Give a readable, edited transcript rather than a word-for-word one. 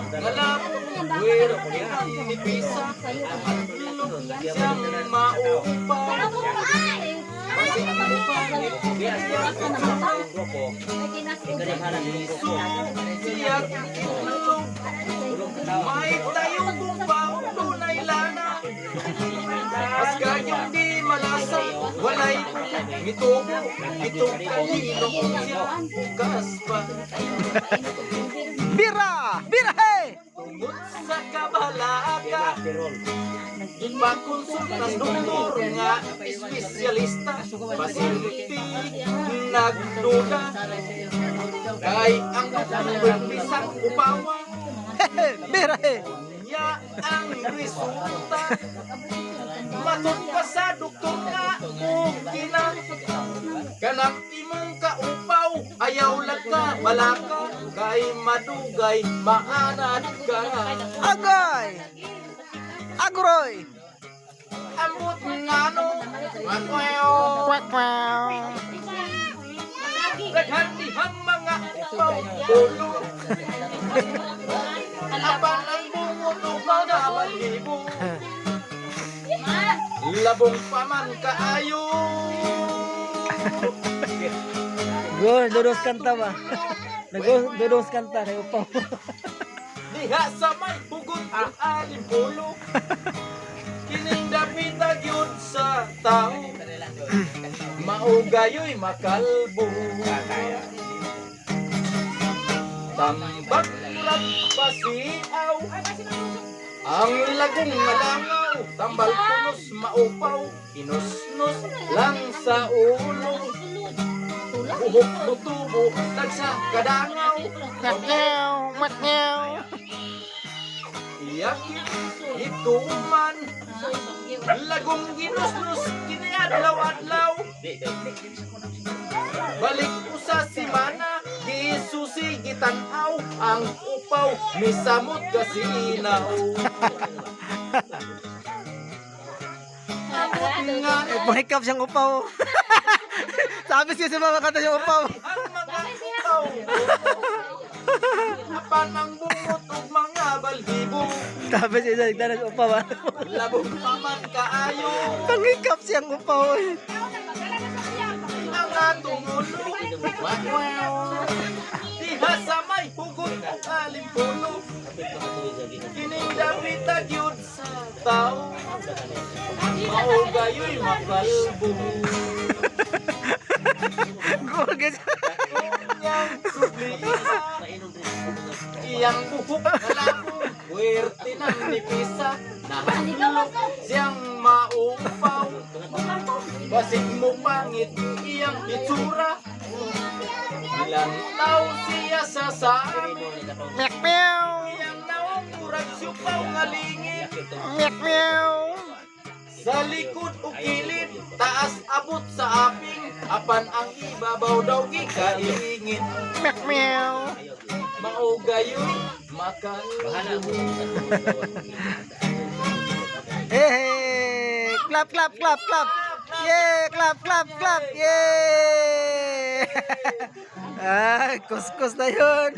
Ngalabong buwero ang nipisa, siyang maupaw. Basig mo pangit, iyak siyak itlog. May tayong bumbang, tunay lana. Mas ganyang di malasa, walay mitubo. Itong kanino kung siya bukas pa. Bira! Bira, hey! Tungod sa kabalaka, ipakonsultas doktor nga espesyalista. Pasiliti nagduda, kay ang bisang upawa. Bira, hey! Niya ang resulta. Matod pa sa doktor nga okay na. Kanang imong kaupaw, ayaw lang ka balaka. Kay madugay, maanad ka. Agay! Agroy! Ambot nga no, matwayo. Naghandihang mga upaw, ulo. Apan ang bungot o mga balibo. Labong paman kaayo. Go, dodos kanta ba? Dodos kanta kay upaw. Diha sa may hugot ang aling pulo. Kining dapita gyud sa tao. Maugayoy makalbo. Tambak rat pasiaw. Ang lagong malangaw, tambal punos maupaw. Inusnos lang sa ulo. Buhok mo tubo, nagsa kadangaw. Iyakin, ituman. Lagong ginusnos, kiniadlaw-adlaw. Balik usa simana, gisusi gitanaw. Ang upaw, misamot kasinaw. Mahikap siyang upaw. Sabi siya sa mga kanta siyang upaw. Ang mga upaw, apan ang bungot ug mga balhibo. Sabi siya sa nagtanong upaw. Labong paman kaayo. Mahikap siyang upaw. Ang atong ulo, diha sa may hugot ang alimpulo. Kining dapita gyud sa tao. Maugayoy makalbo. Gorgeous. Yang problema, iyang buhok kalabo. Puwerte ng nipisa, nahandulok siyang maupaw. Basig mo pangit iyang itsura. Ilang tao siya sa saan. Iyang naong murag siupaw nga lingit. Sa likod o kilid, taas abot sa aping. Apan ang ibabaw daw gikaingin. Maugayoy makalbo. Hey, clap, clap, clap, clap. Yeah, clap, clap, clap. Yeah. Ah, kuskus na yun.